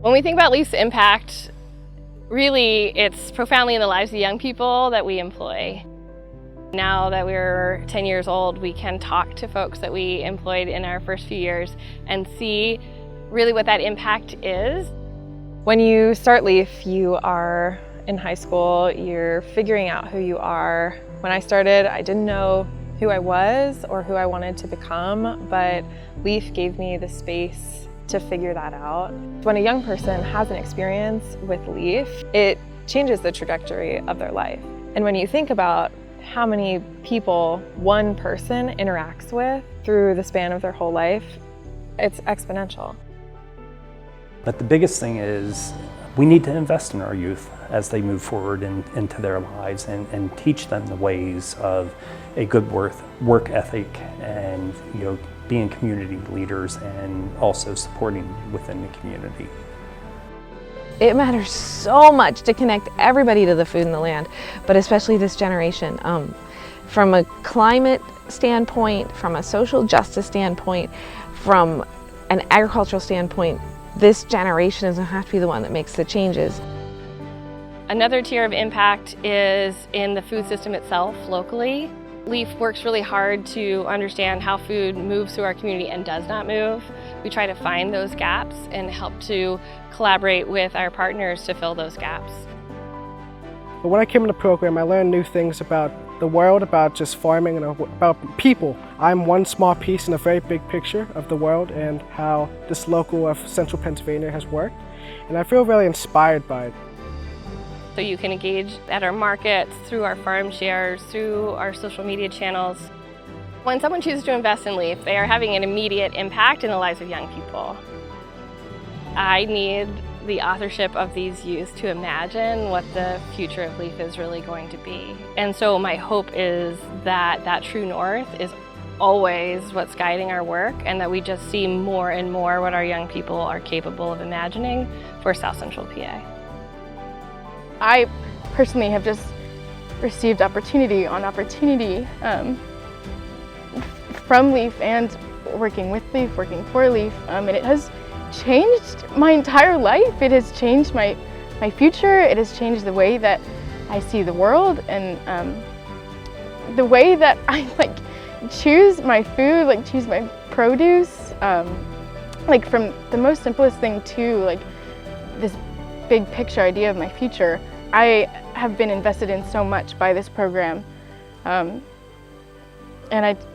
When we think about LEAF's impact, really it's profoundly in the lives of young people that we employ. Now that we're 10 years old, we can talk to folks that we employed in our first few years and see really what that impact is. When you start LEAF, you are in high school, you're figuring out who you are. When I started, I didn't know who I was or who I wanted to become, but LEAF gave me the space to figure that out. When a young person has an experience with LEAF, it changes the trajectory of their life. And when you think about how many people one person interacts with through the span of their whole life, it's exponential. But the biggest thing is we need to invest in our youth as they move forward into their lives and teach them the ways of a good work ethic and being community leaders and also supporting within the community. It matters so much to connect everybody to the food and the land, but especially this generation. From a climate standpoint, from a social justice standpoint, from an agricultural standpoint, this generation is going to have to be the one that makes the changes. Another tier of impact is in the food system itself locally. LEAF works really hard to understand how food moves through our community and does not move. We try to find those gaps and help to collaborate with our partners to fill those gaps. But when I came in the program, I learned new things about the world, about just farming, and about people. I'm one small piece in a very big picture of the world and how this local of central Pennsylvania has worked. And I feel really inspired by it. So you can engage at our markets, through our farm shares, through our social media channels. When someone chooses to invest in LEAF, they are having an immediate impact in the lives of young people. I need the authorship of these youth to imagine what the future of LEAF is really going to be. And so my hope is that that true north is always what's guiding our work, and that we just see more and more what our young people are capable of imagining for South Central PA. I personally have just received opportunity on opportunity from LEAF and working with LEAF, working for LEAF, and it has changed my entire life. It has changed my future. It has changed the way that I see the world and the way that I choose my food, choose my produce. From the most simplest thing to this big picture idea of my future. I have been invested in so much by this program, and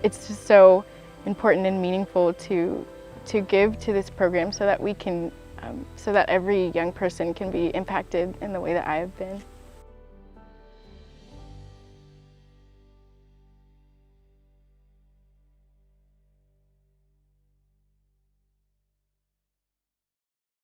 it's just so important and meaningful to give to this program so that we can, so that every young person can be impacted in the way that I have been.